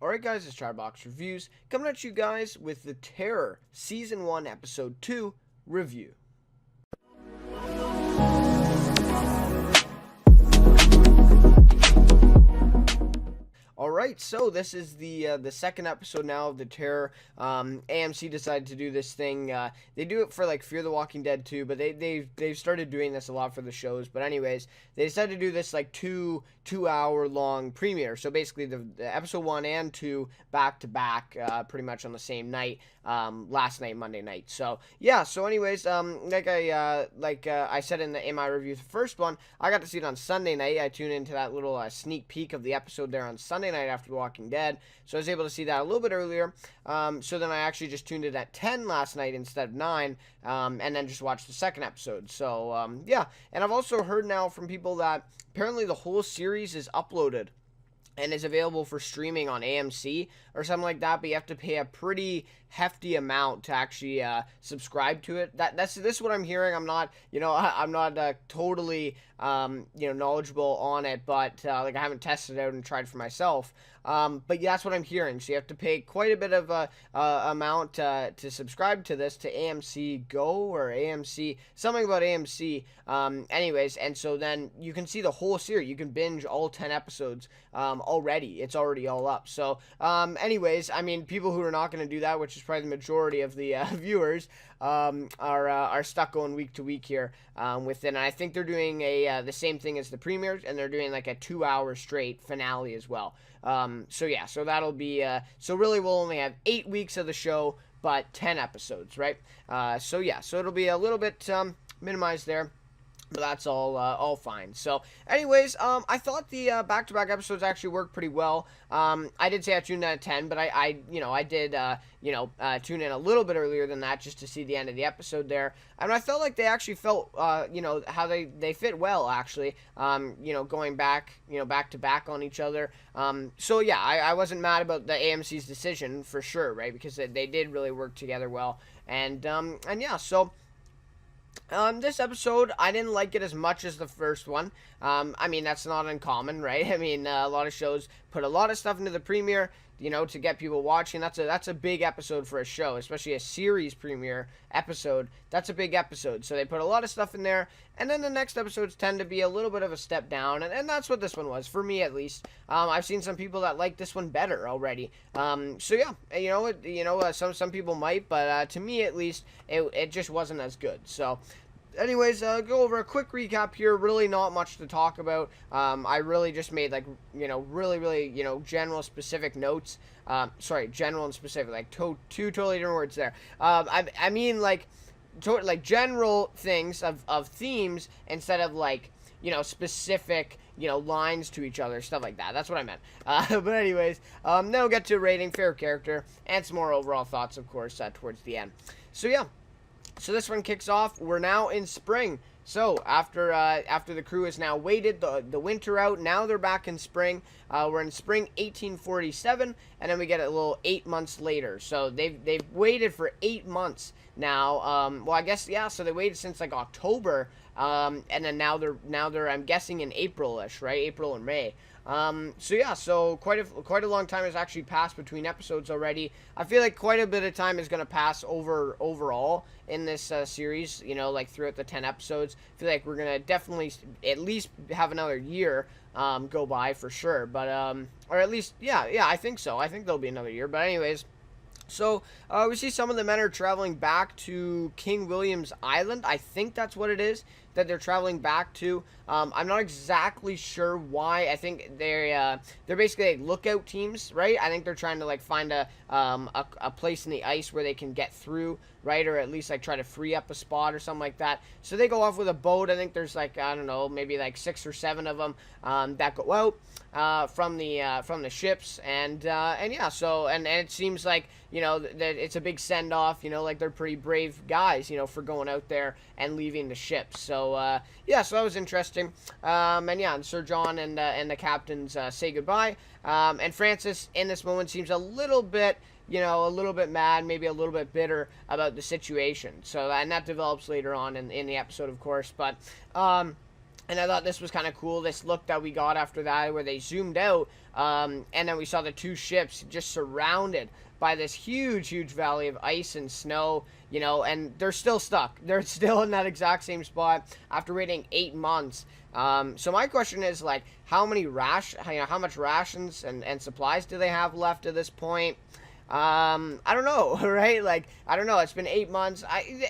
Alright guys, it's Chatterbox Reviews, coming at you guys with The Terror, Season 1, Episode 2, review. Alright, so this is the second episode now of The Terror. AMC decided to do this thing. They do it for like Fear the Walking Dead too, but they've started doing this a lot for the shows. But anyways, they decided to do this like two-hour long premiere. So basically the episode 1 and 2 back to back, pretty much on the same night. Last night, Monday night. So yeah. So anyways, like I said in my review, the first one, I got to see it on Sunday night. I tuned into that little sneak peek of the episode there on Sunday night after The Walking Dead, so I was able to see that a little bit earlier. So then I actually just tuned it at 10 last night instead of 9, and then just watched the second episode. So yeah, and I've also heard now from people that apparently the whole series is uploaded and is available for streaming on AMC or something like that, but you have to pay a pretty hefty amount to actually subscribe to it. This is what I'm hearing. I'm not, I'm not totally, knowledgeable on it, but like I haven't tested it out and tried for myself. But yeah, that's what I'm hearing. So you have to pay quite a bit of a amount to subscribe to this, to AMC Go or AMC, something about AMC. Anyways, and so then you can see the whole series. You can binge all 10 episodes already. It's already all up. So anyways, I mean, people who are not going to do that, which is probably the majority of the viewers, are stuck going week to week here with it. And I think they're doing the same thing as the premieres, and they're doing like a 2-hour straight finale as well. So yeah, so that'll be so really we'll only have 8 weeks of the show, but 10 episodes, right? So yeah, so it'll be a little bit minimized there. But that's all fine. So, anyways, I thought the back-to-back episodes actually worked pretty well. I did say I tuned in at 10, but I did tune in a little bit earlier than that just to see the end of the episode there. And I felt like they actually felt, how they fit well, actually, going back to back on each other. So, yeah, I wasn't mad about the AMC's decision, for sure, right, because they did really work together well. And yeah, so this episode, I didn't like it as much as the first one. I mean, that's not uncommon, right? I mean, a lot of shows put a lot of stuff into the premiere, to get people watching. That's a big episode for a show, especially a series premiere episode. That's a big episode. So they put a lot of stuff in there, and then the next episodes tend to be a little bit of a step down, and that's what this one was, for me at least. I've seen some people that like this one better already. So yeah, some people might, but to me at least, it just wasn't as good. So anyways, go over a quick recap here. Really not much to talk about. I really just made really general specific notes. General and specific, like two totally different words there. I mean like general things of themes instead of specific lines to each other, stuff like that. That's what I meant. But anyways, then we'll get to rating, favorite character, and some more overall thoughts, of course, towards the end. So yeah. So this one kicks off. We're now in spring. So after the crew has now waited the winter out, now they're back in spring. We're in spring 1847, and then we get a little 8 months later. So they've waited for 8 months now. Well, I guess yeah. So they waited since like October, and then now they're I'm guessing in April-ish, right? April and May. So yeah, so quite a long time has actually passed between episodes already. I feel like quite a bit of time is going to pass overall in this series, throughout the 10 episodes. I feel like we're going to definitely at least have another year go by for sure, but or at least yeah, I think so. I think there'll be another year, but anyways. So, we see some of the men are traveling back to King William's Island. I think that's what it is that they're traveling back to. I'm not exactly sure why. I think they're basically like lookout teams, right? I think they're trying to find a place in the ice where they can get through, right? Or at least try to free up a spot or something like that. So they go off with a boat. I think there's I don't know, maybe 6 or 7 of them that go out from the ships, and yeah. So and it seems like that it's a big send off. They're pretty brave guys, for going out there and leaving the ship. So yeah, so that was interesting. And yeah, and Sir John and the captains say goodbye. And Francis in this moment seems a little bit mad, maybe a little bit bitter about the situation. So and that develops later on in the episode, of course. But And I thought this was kind of cool, this look that we got after that, where they zoomed out, and then we saw the two ships just surrounded by this huge valley of ice and snow, and they're still stuck. They're still in that exact same spot after waiting 8 months. So my question is, like, how much rations and supplies do they have left at this point? I don't know, right? Like, I don't know. It's been 8 months.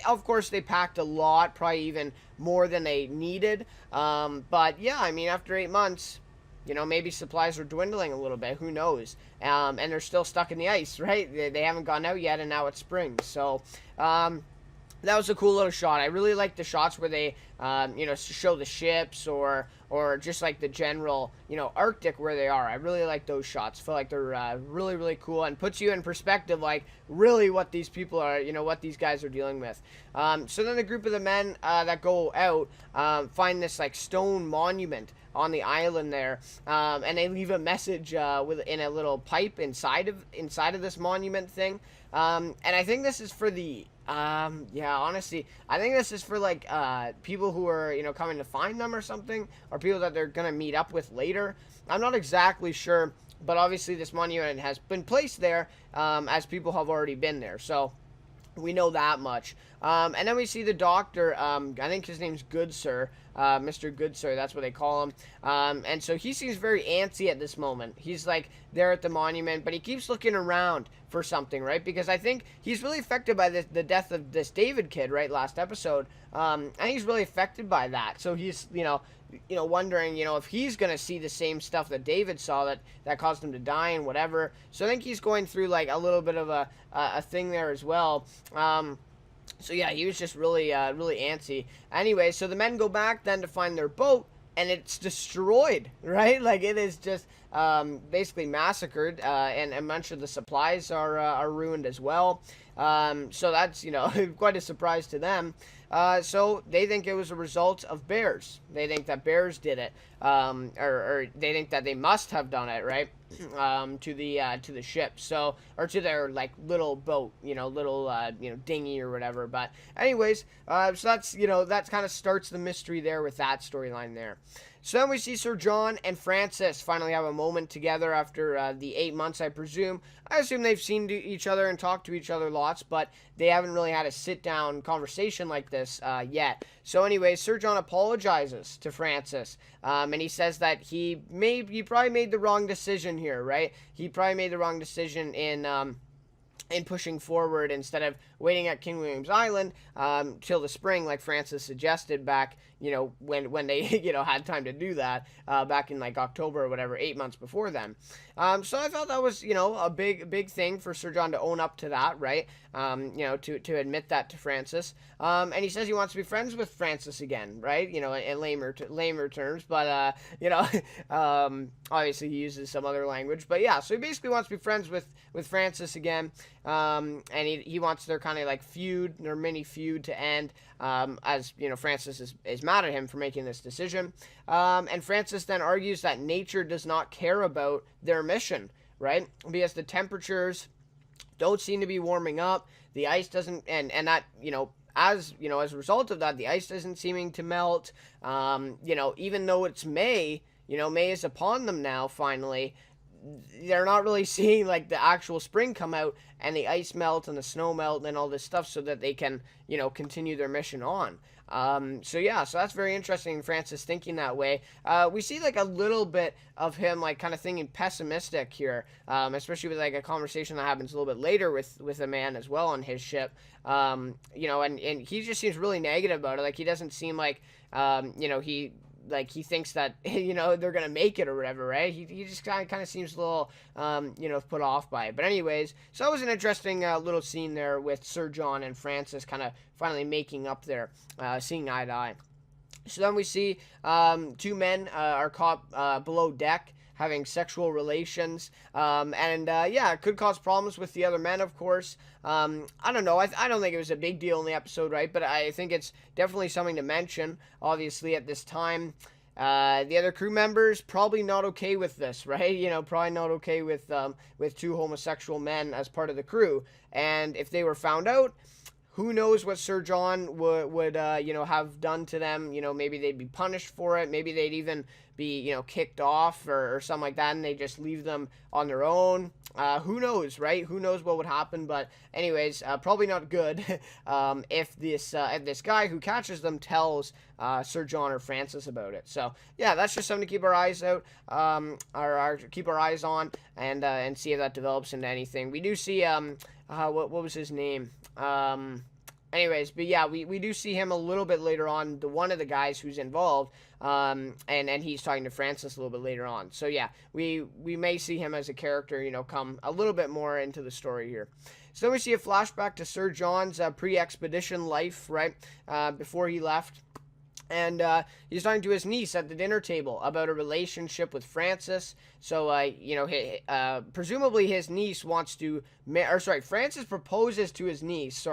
Of course, they packed a lot, probably even more than they needed. But yeah, I mean, after 8 months, maybe supplies are dwindling a little bit. Who knows? And they're still stuck in the ice, right? They haven't gone out yet, and now it's spring. So, that was a cool little shot. I really like the shots where they, show the ships or just like the general, Arctic where they are. I really like those shots. Feel like they're really cool and puts you in perspective, like really what these people are, what these guys are dealing with. So then the group of the men that go out find this like stone monument on the island there, and they leave a message in a little pipe inside of this monument thing. And I think this is for the honestly, I think this is for like people who are coming to find them or something, or people that they're gonna meet up with later. I'm not exactly sure, but obviously this monument has been placed there as people have already been there, so we know that much. And then we see the doctor. I think his name's Good Sir. Mr. Good Sir, that's what they call him. And so he seems very antsy at this moment. He's like there at the monument, but he keeps looking around for something, right? Because I think he's really affected by the death of this David kid, right? Last episode. And he's really affected by that. So he's, wondering, if he's going to see the same stuff that David saw that caused him to die and whatever. So I think he's going through like a little bit of a thing there as well. So yeah, he was just really antsy. Anyway, so the men go back then to find their boat, and it's destroyed, right? Like, it is just basically massacred, and a bunch of the supplies are ruined as well. So that's, quite a surprise to them. So they think it was a result of bears. They think that bears did it, or they think that they must have done it, right? To the ship, so, or to their like little boat, little dinghy or whatever. But anyways, so that's that kind of starts the mystery there with that storyline there. So then we see Sir John and Francis finally have a moment together after the 8 months, I presume. I assume they've seen each other and talked to each other lots, but they haven't really had a sit-down conversation like this yet. So anyway, Sir John apologizes to Francis, and he says that he probably made the wrong decision here, right? He probably made the wrong decision in pushing forward instead of waiting at King William's Island till the spring, like Francis suggested back, when they, had time to do that back in like October or whatever, 8 months before then. So I thought that was, a big thing for Sir John to own up to that, right? To admit that to Francis. And he says he wants to be friends with Francis again, right? In lamer terms, but, obviously he uses some other language, but yeah, so he basically wants to be friends with Francis again. And he wants their kind of like feud, their mini feud to end, as Francis is mad at him for making this decision. And Francis then argues that nature does not care about their mission, right? Because the temperatures don't seem to be warming up, the ice doesn't, and that, as a result of that, the ice isn't seeming to melt. Even though it's May, May is upon them now finally, they're not really seeing like the actual spring come out and the ice melt and the snow melt and all this stuff so that they can, continue their mission on. So that's very interesting, Francis thinking that way. We see like a little bit of him like kind of thinking pessimistic here, especially with like a conversation that happens a little bit later with a man as well on his ship. And he just seems really negative about it. Like, he doesn't seem like, he thinks that, they're going to make it or whatever, right? He just kind of seems a little, put off by it. But anyways, so that was an interesting little scene there with Sir John and Francis kind of finally making up there, seeing eye to eye. So then we see two men are caught below deck having sexual relations, it could cause problems with the other men, of course. I don't know, I don't think it was a big deal in the episode, right, but I think it's definitely something to mention, obviously, at this time. The other crew members probably not okay with this, right, probably not okay with two homosexual men as part of the crew, and if they were found out, Who knows what Sir John would have done to them? Maybe they'd be punished for it. Maybe they'd even be kicked off or something like that, and they just leave them on their own. Who knows, right? Who knows what would happen? But anyways, probably not good if this guy who catches them tells Sir John or Francis about it. So yeah, that's just something to keep our eyes out, or keep our eyes on, and see if that develops into anything. We do see what was his name? Anyways, but yeah, we do see him a little bit later on, one of the guys who's involved, and he's talking to Francis a little bit later on. So yeah, we may see him as a character, come a little bit more into the story here. So then we see a flashback to Sir John's pre-expedition life, right, before he left. And he's talking to his niece at the dinner table about a relationship with Francis. So, presumably his niece wants to, Francis proposes to his niece,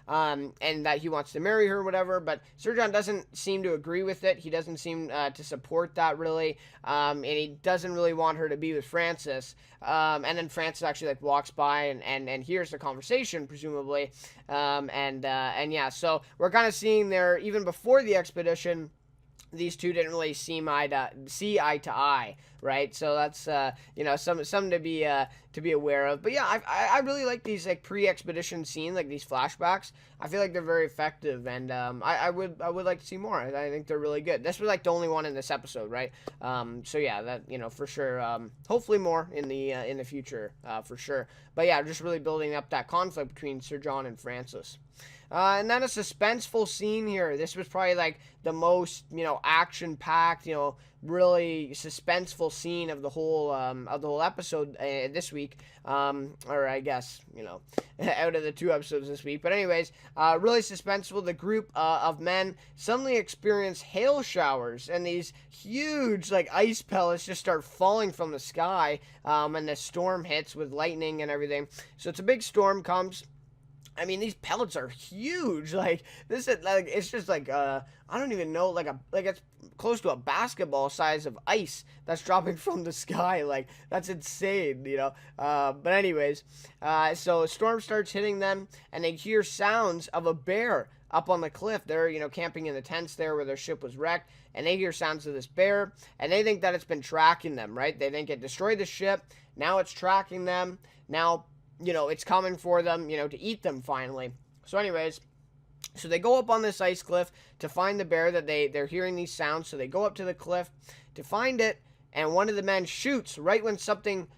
and that he wants to marry her or whatever. But Sir John doesn't seem to agree with it. He doesn't seem to support that really. And he doesn't really want her to be with Francis. And then Francis actually walks by and hears the conversation, presumably. And yeah, so we're kind of seeing there, even before the expedition, these two didn't really see eye to eye, right? So that's something to be aware of. But yeah, I really like these pre-expedition scenes, these flashbacks. I feel like they're very effective, and I would like to see more. I think they're really good. This was the only one in this episode, right? So yeah, that for sure. Hopefully more in the future, for sure. But yeah, just really building up that conflict between Sir John and Francis. And then a suspenseful scene here. This was probably the most, action-packed, really suspenseful scene of the whole episode this week. Or I guess, out of the 2 episodes this week. But anyways, really suspenseful. The group of men suddenly experience hail showers, and these huge ice pellets just start falling from the sky. And the storm hits with lightning and everything. So it's a big storm comes. I mean, these pellets are huge. This is it's just I don't even know, it's close to a basketball size of ice that's dropping from the sky. That's insane, But anyways, so a storm starts hitting them, and they hear sounds of a bear up on the cliff. They're camping in the tents there where their ship was wrecked, and they hear sounds of this bear, and they think that it's been tracking them, right? They think it destroyed the ship. Now it's tracking them. Now, it's coming for them, to eat them finally. So anyways, so they go up on this ice cliff to find the bear that they're hearing these sounds. So they go up to the cliff to find it, and one of the men shoots right when something,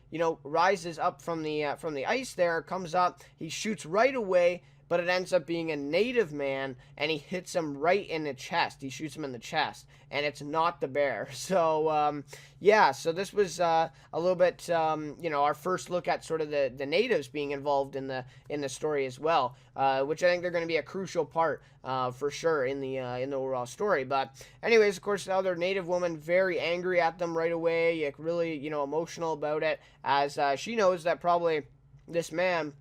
rises up from the ice there, comes up. He shoots right away, but it ends up being a native man, and he hits him right in the chest. He shoots him in the chest, and it's not the bear. So, yeah, so this was a little bit, our first look at sort of the natives being involved in the story as well, which I think they're going to be a crucial part, for sure, in the overall story. But anyways, of course, the other native woman very angry at them right away, really, emotional about it, as she knows that probably this man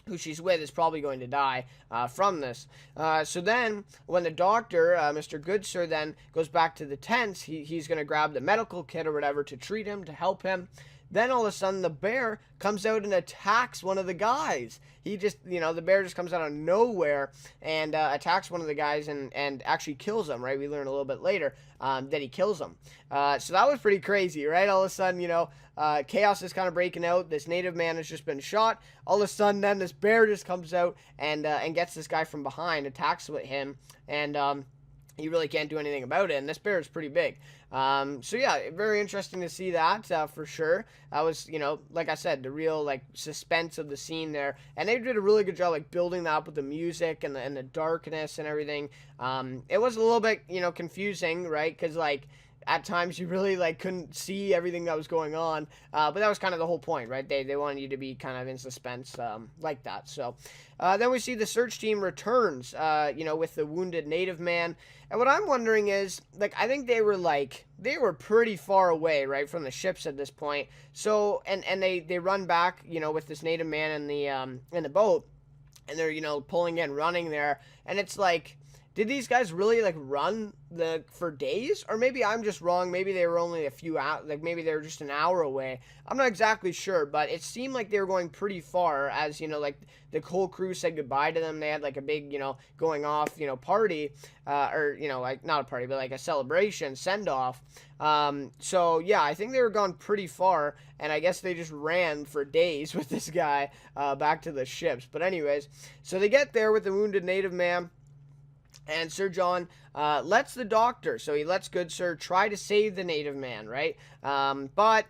who she's with is probably going to die from this. So then, when the doctor, Mr. Goodsir, then goes back to the tents, he's going to grab the medical kit or whatever to treat him, to help him. Then all of a sudden, the bear comes out and attacks one of the guys. He just, the bear just comes out of nowhere and attacks one of the guys and actually kills him, right? We learn a little bit later that he kills him. So that was pretty crazy, right? All of a sudden, chaos is kind of breaking out. This native man has just been shot. All of a sudden, then this bear just comes out and gets this guy from behind, attacks with him, and he really can't do anything about it. And this bear is pretty big. So yeah, very interesting to see that, for sure. That was, like I said, the real, suspense of the scene there. And they did a really good job, building that up with the music and the darkness and everything. It was a little bit, confusing, right? Because, at times you really couldn't see everything that was going on, but that was kind of the whole point, right? They wanted you to be kind of in suspense, like that. So then we see the search team returns, with the wounded native man. And what I'm wondering is, I think they were pretty far away, right, from the ships at this point. So and they run back, with this native man in the boat, and they're pulling in, running there, and it's did these guys really like run for days? Or maybe I'm just wrong. Maybe they were only a few out, like maybe they were just an hour away. I'm not exactly sure, but it seemed like they were going pretty far, as like the whole crew said goodbye to them. They had like a big, going off, party, or like not a party, but like a celebration, send off. So yeah, I think they were gone pretty far, and I guess they just ran for days with this guy back to the ships. But anyways, so they get there with the wounded native man. And Sir John lets the doctor, so he lets Good Sir try to save the native man, right? But,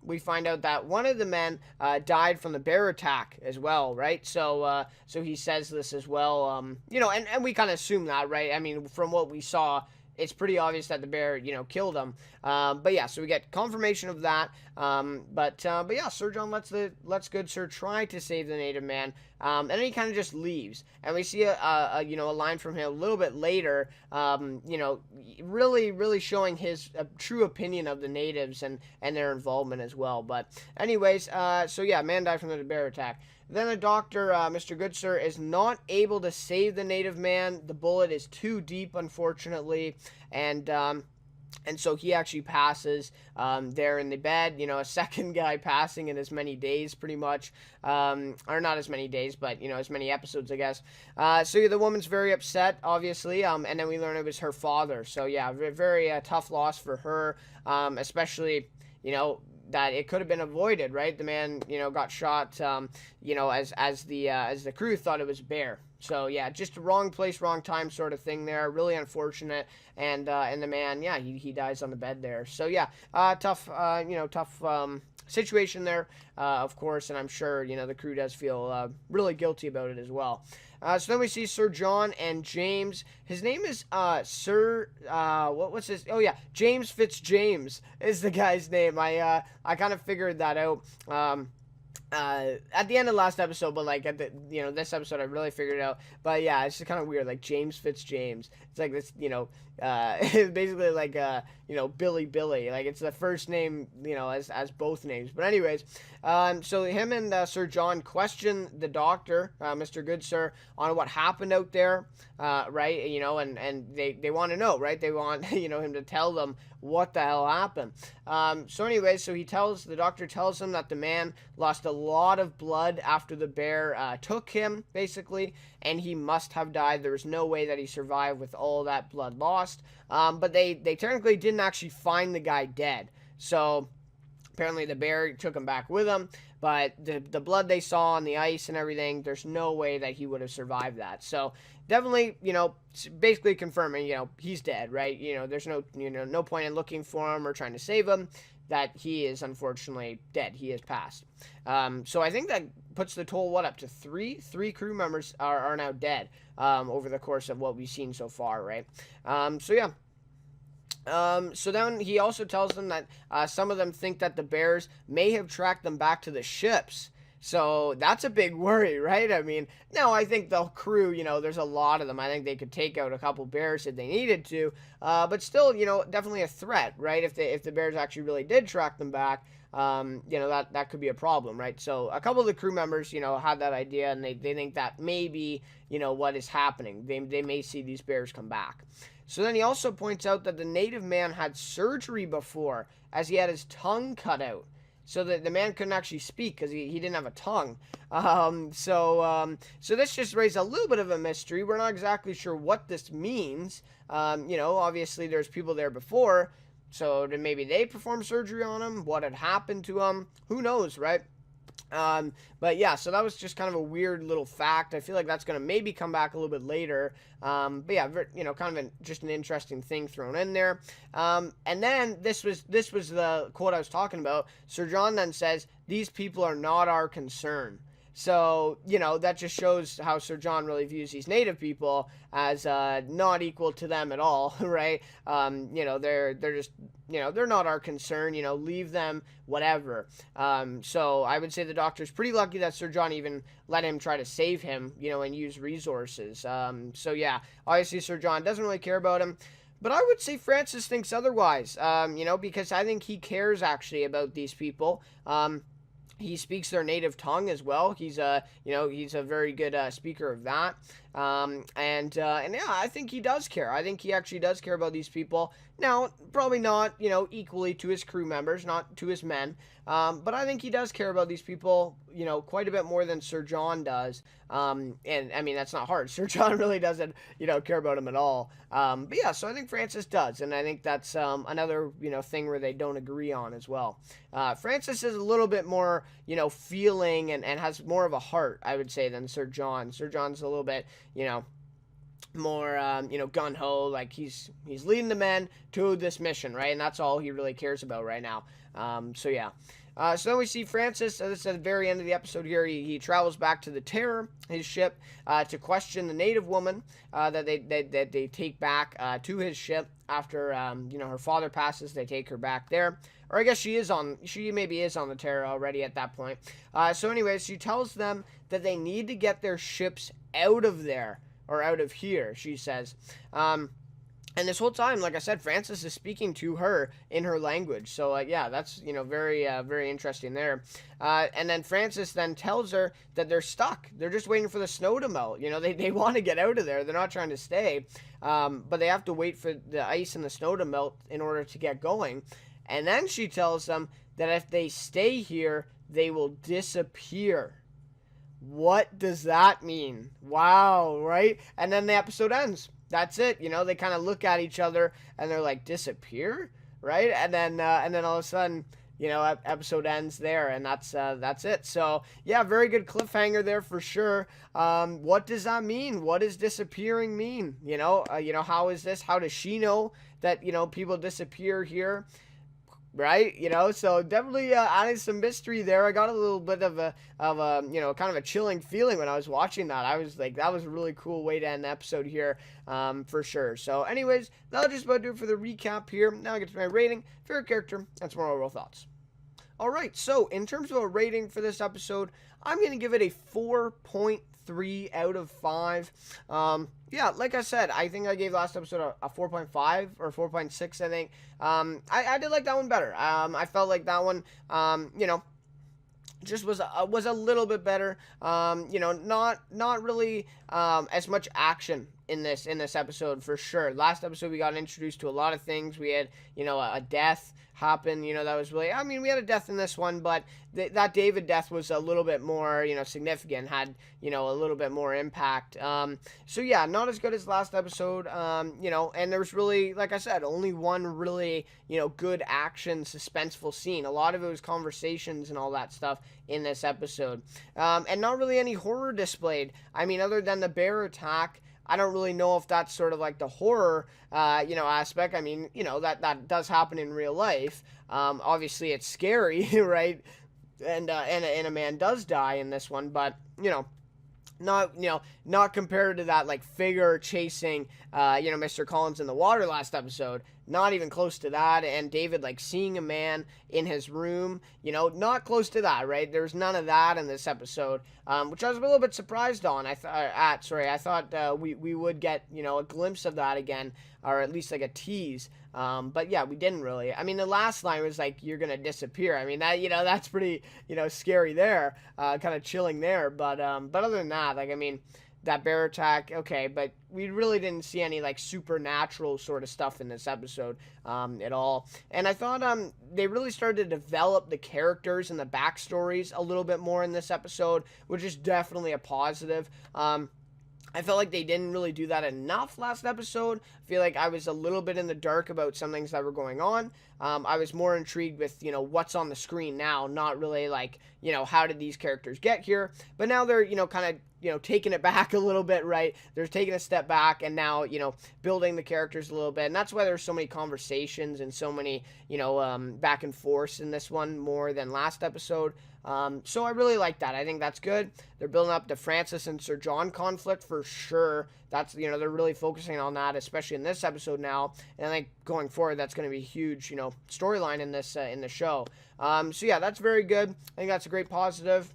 we find out that one of the men died from the bear attack as well, right? So he says this as well, and we kind of assume that, right? I mean, from what we saw, it's pretty obvious that the bear, killed him. But yeah, so we get confirmation of that. But yeah, Sir John lets Good Sir try to save the native man. And then he kind of just leaves. And we see a line from him a little bit later, really, really showing his true opinion of the natives and their involvement as well. But anyways, so yeah, man died from the bear attack. Then the doctor, Mr. Goodsir, is not able to save the native man. The bullet is too deep, unfortunately, and so he actually passes there in the bed. A second guy passing in as many days, pretty much, or not as many days, but as many episodes, I guess. So yeah, the woman's very upset, obviously, and then we learn it was her father. So yeah, very tough loss for her, especially that it could have been avoided, right? The man, got shot, as the crew thought it was a bear. So yeah, just wrong place, wrong time sort of thing there. Really unfortunate. And the man, yeah, he dies on the bed there. So yeah, tough situation there, of course. And I'm sure, the crew does feel really guilty about it as well. So then we see Sir John and James. His name is what's his? Oh yeah, James Fitzjames is the guy's name. I kind of figured that out at the end of the last episode, but like at the this episode I really figured it out. But yeah, it's just kind of weird, like James Fitzjames. It's like this, basically like Billy. Like it's the first name, as both names. But anyways, so him and Sir John question the doctor, Mr. Goodsir, on what happened out there, right? And they want to know, right? They want him to tell them what the hell happened. So anyways, so the doctor tells him that the man lost a lot of blood after the bear took him, basically, and he must have died. There was no way that he survived with all that blood lost. But they technically didn't actually find the guy dead. So apparently the bear took him back with him, but the blood they saw on the ice and everything, there's no way that he would have survived that. So definitely, basically confirming, he's dead, right? There's no point in looking for him or trying to save him, that he is unfortunately dead. He has passed. So I think that puts the total, up to three crew members are now dead, over the course of what we've seen so far, right? So yeah. So then he also tells them that some of them think that the bears may have tracked them back to the ships. So that's a big worry, right? I mean, no, I think the crew, there's a lot of them. I think they could take out a couple bears if they needed to. But still, definitely a threat, right? If the bears actually really did track them back, that could be a problem, right? So a couple of the crew members, had that idea, and they think that maybe, what is happening. They may see these bears come back. So then he also points out that the native man had surgery before, as he had his tongue cut out. So that the man couldn't actually speak because he didn't have a tongue. So this just raised a little bit of a mystery. We're not exactly sure what this means. Obviously there's people there before, so maybe they performed surgery on him. What had happened to him? Who knows, right? But yeah, so that was just kind of a weird little fact. I feel like that's going to maybe come back a little bit later. But yeah, kind of just an interesting thing thrown in there. And then this was the quote I was talking about. Sir John then says, "These people are not our concern." So, that just shows how Sir John really views these native people as not equal to them at all, right? They're just, they're not our concern, leave them, whatever. So I would say the doctor's pretty lucky that Sir John even let him try to save him, and use resources. So yeah, obviously Sir John doesn't really care about him. But I would say Francis thinks otherwise, because I think he cares actually about these people. he speaks their native tongue as well. He's he's a very good speaker of that. And yeah, I think he does care. I think he actually does care about these people. Now, probably not, equally to his crew members, not to his men. But I think he does care about these people, quite a bit more than Sir John does. And I mean, that's not hard. Sir John really doesn't, care about him at all. But yeah, so I think Francis does. And I think that's another, thing where they don't agree on as well. Francis is a little bit more, feeling and has more of a heart, I would say, than Sir John. Sir John's a little bit, more gung-ho, like he's leading the men to this mission, right? And that's all he really cares about right now. So yeah. So then we see Francis, this is at the very end of the episode here, he travels back to the Terror, his ship, to question the native woman that they take back to his ship after her father passes. They take her back there. Or I guess she maybe is on the Terror already at that point. So anyways, she tells them that they need to get their ships out of there, or out of here, she says. And this whole time, like I said, Francis is speaking to her in her language. So, yeah, that's, very, very interesting there. And then Francis then tells her that they're stuck. They're just waiting for the snow to melt. They want to get out of there. They're not trying to stay. But they have to wait for the ice and the snow to melt in order to get going. And then she tells them that if they stay here, they will disappear. What does that mean? Wow, right? And then the episode ends. That's it. They kind of look at each other and they're like, disappear, right? And then all of a sudden, episode ends there, and that's it. So yeah, very good cliffhanger there for sure. What does that mean? What does disappearing mean? How is this? How does she know that people disappear here? Right, so definitely adding some mystery there. I got a little bit of a kind of a chilling feeling when I was watching that. I was like, that was a really cool way to end the episode here, for sure. So anyways, that'll just about do it for the recap here. Now I get to my rating, favorite character, and some more overall thoughts. Alright, so in terms of a rating for this episode, I'm going to give it a 4.3 out of 5. Yeah, like I said, I think I gave last episode a 4.5 or 4.6, I think. I did like that one better. I felt like that one, just was a little bit better. Not really as much action in this episode for sure. Last episode we got introduced to a lot of things. We had a death happen. That was really, we had a death in this one, but that David death was a little bit more significant, had a little bit more impact. So yeah, not as good as last episode. And there was really, like I said, only one really good action suspenseful scene. A lot of it was conversations and all that stuff in this episode, and not really any horror displayed. Other than the bear attack, I don't really know if that's sort of like the horror, aspect. That does happen in real life. Obviously it's scary, right? And a man does die in this one, but, not compared to that, like, figure chasing, Mr. Collins in the water last episode. Not even close to that. And David, like, seeing a man in his room, not close to that, right? There's none of that in this episode, which I was a little bit surprised on. I thought we would get, a glimpse of that again, or at least like a tease. But yeah, we didn't really. The last line was like, you're going to disappear. That's pretty, scary there, kind of chilling there. But other than that, that bear attack, okay, but we really didn't see any, like, supernatural sort of stuff in this episode, at all. And I thought, they really started to develop the characters and the backstories a little bit more in this episode, which is definitely a positive. I felt like they didn't really do that enough last episode. I feel like I was a little bit in the dark about some things that were going on. I was more intrigued with, what's on the screen now, not really like, how did these characters get here? But now they're, kind of, taking it back a little bit, right? They're taking a step back and now, building the characters a little bit. And that's why there's so many conversations and so many, back and forth in this one more than last episode. So I really like that. I think that's good. They're building up the Francis and Sir John conflict for sure. That's, they're really focusing on that, especially in this episode now. And I think going forward, that's going to be a huge, storyline in this, in the show. So yeah, that's very good. I think that's a great positive.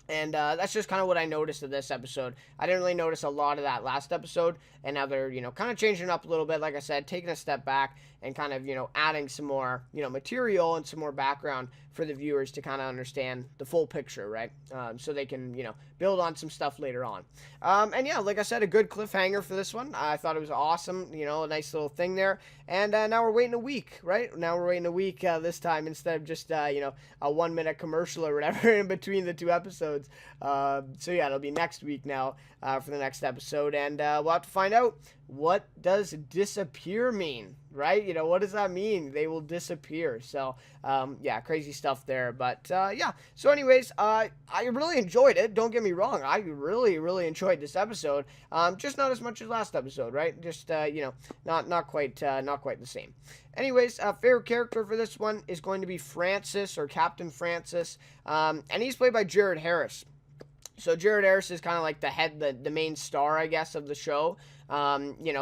And that's just kind of what I noticed in this episode. I didn't really notice a lot of that last episode, and now they're, kind of changing it up a little bit, like I said, taking a step back and kind of, adding some more, material and some more background for the viewers to kind of understand the full picture, right? So they can, build on some stuff later on. And yeah, like I said, a good cliffhanger for this one. I thought it was awesome, a nice little thing there. And now we're waiting a week, right? Now we're waiting a week this time instead of just, a 1-minute commercial or whatever in between the 2 episodes. So yeah, it'll be next week now for the next episode. And we'll have to find out, what does disappear mean, right? What does that mean? They will disappear. So, yeah, crazy stuff there. But, yeah. So anyways, I really enjoyed it. Don't get me wrong. I really, really enjoyed this episode. Just not as much as last episode, right? Just, not quite the same. Anyways, favorite character for this one is going to be Francis, or Captain Francis. And he's played by Jared Harris. So Jared Harris is kind of like the main star, I guess, of the show.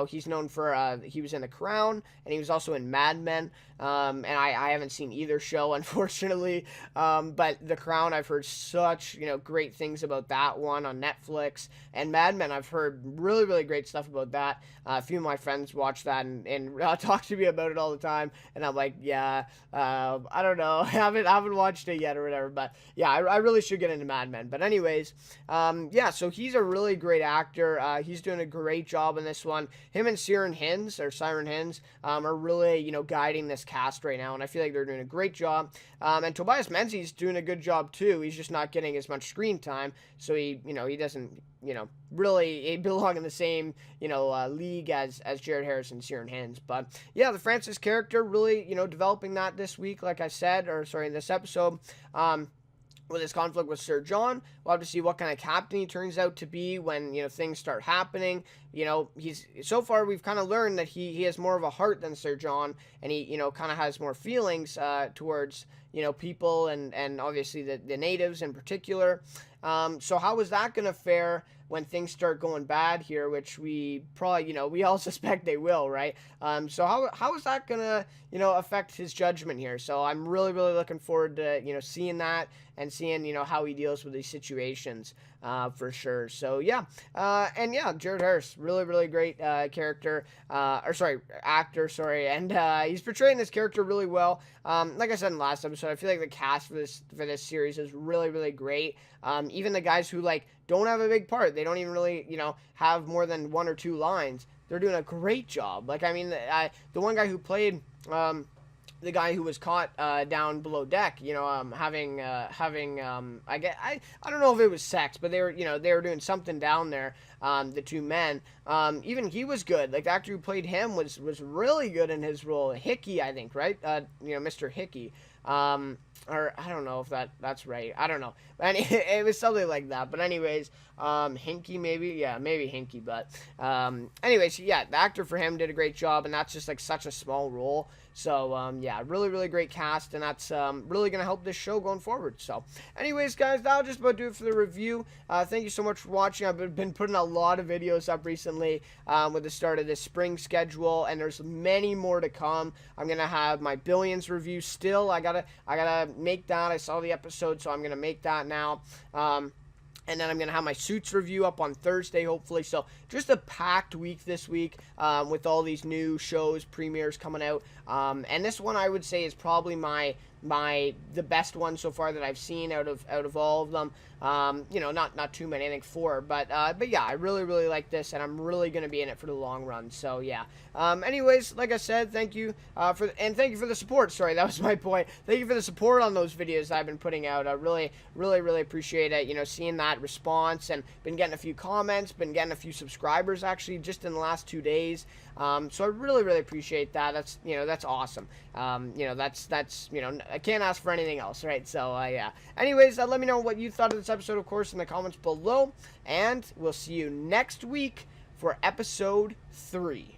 He's known for, he was in The Crown, and he was also in Mad Men. And I haven't seen either show, unfortunately. But The Crown, I've heard such, great things about that one on Netflix. And Mad Men, I've heard really, really great stuff about that. A few of my friends watch that and talk to me about it all the time. And I'm like, yeah, I don't know. I haven't watched it yet or whatever. But yeah, I really should get into Mad Men. But anyways, yeah, so he's a really great actor. He's doing a great job in this one. Him and Siren Hinds are really, guiding this cast right now, and I feel like they're doing a great job. And Tobias Menzies doing a good job too. He's just not getting as much screen time, so he doesn't, really belong in the same, league as Jared Harris and Siren Hinds. But yeah, the Francis character really, developing that this week, like I said, in this episode. With his conflict with Sir John, we'll have to see what kind of captain he turns out to be when, things start happening. So far we've kind of learned that he has more of a heart than Sir John, and he, kind of has more feelings towards, people and obviously the natives in particular. So how is that going to fare when things start going bad here, which we probably, we all suspect they will, right? So how is that going to, affect his judgment here? So I'm really, really looking forward to, seeing that and seeing, how he deals with these situations, for sure. So yeah, and yeah, Jared Harris, really, really great, actor, and he's portraying this character really well. Like I said in the last episode, I feel like the cast for this series is really, really great. Even the guys who don't have a big part, they don't even really, have more than 1 or 2 lines. They're doing a great job. The one guy who played, the guy who was caught down below deck, having I don't know if it was sex, but they were doing something down there. The 2 men, even he was good. The actor who played him was really good in his role. Hickey, I think, right? Mr. Hickey. Or I don't know if that's right. I don't know. But it was something like that. But anyways, Hinky maybe. Yeah, maybe Hinky. But anyways, yeah, the actor for him did a great job, and that's just such a small role. So yeah, really, really great cast, and that's really gonna help this show going forward. So anyways, guys, that'll just about do it for the review. Thank you so much for watching. I've been putting a lot of videos up recently with the start of this spring schedule, and there's many more to come. I'm gonna have my Billions review still. I gotta make that. I saw the episode, so I'm gonna make that now. And then I'm going to have my Suits review up on Thursday, hopefully. So just a packed week this week with all these new shows, premieres coming out. And this one I would say is probably the best one so far that I've seen out of all of them. Not too many, I think 4, but yeah, I really, really like this, and I'm really going to be in it for the long run. So yeah. Anyways, like I said, thank you for the support. Sorry, that was my point. Thank you for the support on those videos I've been putting out. I really, really, really appreciate it. Seeing that response, and been getting a few comments, been getting a few subscribers actually just in the last 2 days. So I really, really appreciate that. That's awesome. That's I can't ask for anything else, right? So yeah. Anyways, let me know what you thought of this episode, of course, in the comments below, and we'll see you next week for episode 3.